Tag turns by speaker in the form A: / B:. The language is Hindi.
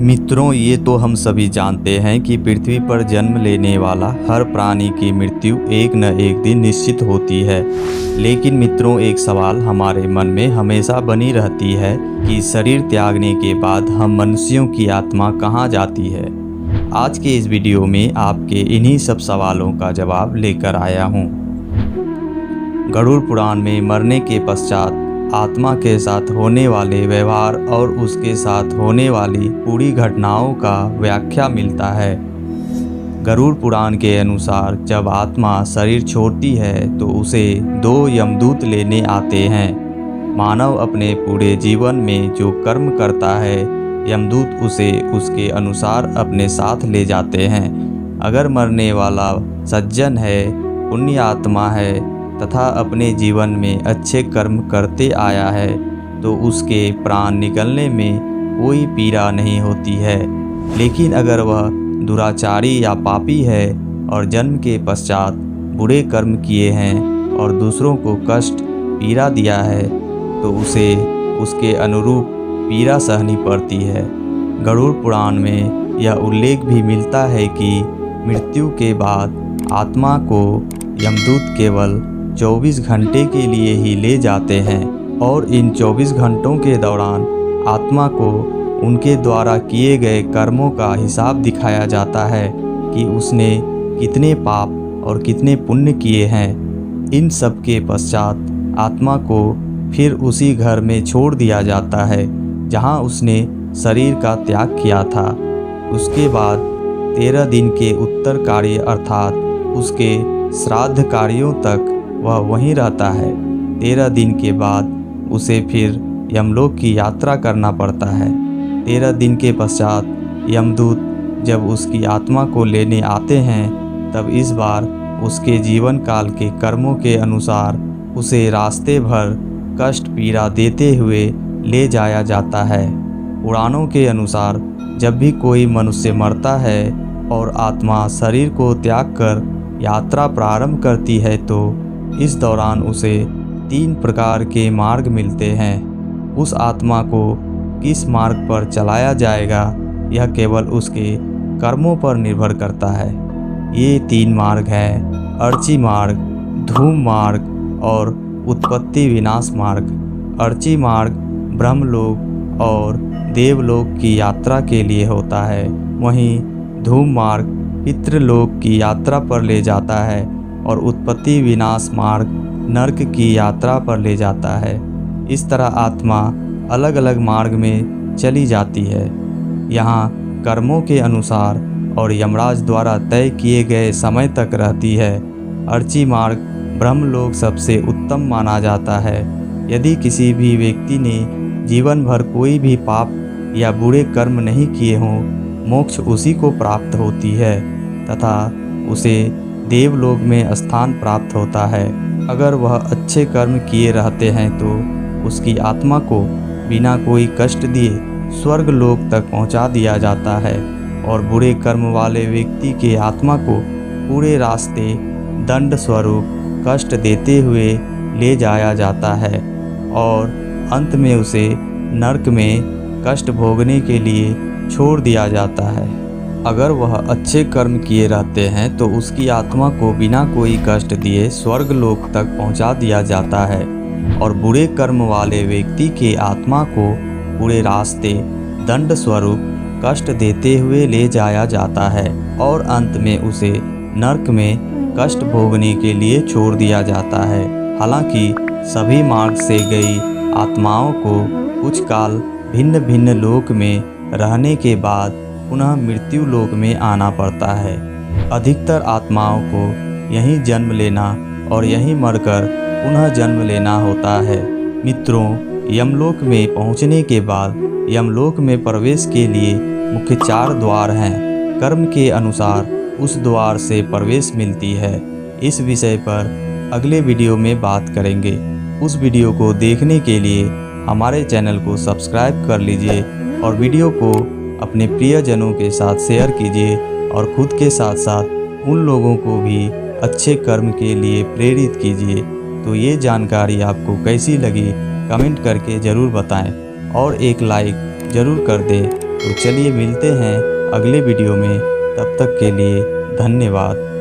A: मित्रों, ये तो हम सभी जानते हैं कि पृथ्वी पर जन्म लेने वाला हर प्राणी की मृत्यु एक न एक दिन निश्चित होती है। लेकिन मित्रों, एक सवाल हमारे मन में हमेशा बनी रहती है कि शरीर त्यागने के बाद हम मनुष्यों की आत्मा कहाँ जाती है। आज के इस वीडियो में आपके इन्हीं सब सवालों का जवाब लेकर आया हूँ। गरुड़ पुराण में मरने के पश्चात आत्मा के साथ होने वाले व्यवहार और उसके साथ होने वाली पूरी घटनाओं का व्याख्या मिलता है। गरुड़ पुराण के अनुसार जब आत्मा शरीर छोड़ती है तो उसे दो यमदूत लेने आते हैं। मानव अपने पूरे जीवन में जो कर्म करता है, यमदूत उसे उसके अनुसार अपने साथ ले जाते हैं। अगर मरने वाला सज्जन है, पुण्य आत्मा है तथा अपने जीवन में अच्छे कर्म करते आया है तो उसके प्राण निकलने में कोई पीड़ा नहीं होती है। लेकिन अगर वह दुराचारी या पापी है और जन्म के पश्चात बुरे कर्म किए हैं और दूसरों को कष्ट पीड़ा दिया है तो उसे उसके अनुरूप पीड़ा सहनी पड़ती है। गरुड़ पुराण में यह उल्लेख भी मिलता है कि मृत्यु के बाद आत्मा को यमदूत केवल 24 घंटे के लिए ही ले जाते हैं और इन 24 घंटों के दौरान आत्मा को उनके द्वारा किए गए कर्मों का हिसाब दिखाया जाता है कि उसने कितने पाप और कितने पुण्य किए हैं। इन सब के पश्चात आत्मा को फिर उसी घर में छोड़ दिया जाता है जहां उसने शरीर का त्याग किया था। उसके बाद 13 दिन के उत्तर कार्य अर्थात उसके श्राद्ध कार्यों तक वह वहीं रहता है। 13 दिन के बाद उसे फिर यमलोक की यात्रा करना पड़ता है। 13 दिन के पश्चात यमदूत जब उसकी आत्मा को लेने आते हैं तब इस बार उसके जीवन काल के कर्मों के अनुसार उसे रास्ते भर कष्ट पीड़ा देते हुए ले जाया जाता है। पुराणों के अनुसार जब भी कोई मनुष्य मरता है और आत्मा शरीर को त्याग कर यात्रा प्रारंभ करती है तो इस दौरान उसे 3 प्रकार के मार्ग मिलते हैं। उस आत्मा को किस मार्ग पर चलाया जाएगा यह केवल उसके कर्मों पर निर्भर करता है। ये 3 मार्ग हैं: अर्ची मार्ग, धूम मार्ग और उत्पत्ति विनाश मार्ग। अर्ची मार्ग ब्रह्मलोक और देवलोक की यात्रा के लिए होता है, वहीं धूम मार्ग पितृलोक की यात्रा पर ले जाता है और उत्पत्ति विनाश मार्ग नरक की यात्रा पर ले जाता है। इस तरह आत्मा अलग अलग मार्ग में चली जाती है। यहाँ कर्मों के अनुसार और यमराज द्वारा तय किए गए समय तक रहती है। अर्ची मार्ग ब्रह्मलोक सबसे उत्तम माना जाता है। यदि किसी भी व्यक्ति ने जीवन भर कोई भी पाप या बुरे कर्म नहीं किए हों, मोक्ष उसी को प्राप्त होती है तथा उसे देवलोक में स्थान प्राप्त होता है। अगर वह अच्छे कर्म किए रहते हैं तो उसकी आत्मा को बिना कोई कष्ट दिए स्वर्ग लोक तक पहुंचा दिया जाता है और बुरे कर्म वाले व्यक्ति के आत्मा को पूरे रास्ते दंड स्वरूप कष्ट देते हुए ले जाया जाता है और अंत में उसे नरक में कष्ट भोगने के लिए छोड़ दिया जाता है। अगर वह अच्छे कर्म किए रहते हैं तो उसकी आत्मा को बिना कोई कष्ट दिए स्वर्ग लोक तक पहुंचा दिया जाता है और बुरे कर्म वाले व्यक्ति के आत्मा को पूरे रास्ते दंड स्वरूप कष्ट देते हुए ले जाया जाता है और अंत में उसे नरक में कष्ट भोगने के लिए छोड़ दिया जाता है। हालांकि सभी मार्ग से गई आत्माओं को कुछ काल भिन्न भिन्न लोक में रहने के बाद पुनः मृत्यु लोक में आना पड़ता है। अधिकतर आत्माओं को यहीं जन्म लेना और यहीं मरकर पुनः जन्म लेना होता है। मित्रों, यमलोक में पहुंचने के बाद यमलोक में प्रवेश के लिए मुख्य 4 द्वार हैं। कर्म के अनुसार उस द्वार से प्रवेश मिलती है। इस विषय पर अगले वीडियो में बात करेंगे। उस वीडियो को देखने के लिए हमारे चैनल को सब्सक्राइब कर लीजिए और वीडियो को अपने प्रियजनों के साथ शेयर कीजिए और खुद के साथ साथ उन लोगों को भी अच्छे कर्म के लिए प्रेरित कीजिए। तो ये जानकारी आपको कैसी लगी कमेंट करके ज़रूर बताएं और एक लाइक ज़रूर कर दें। तो चलिए मिलते हैं अगले वीडियो में, तब तक के लिए धन्यवाद।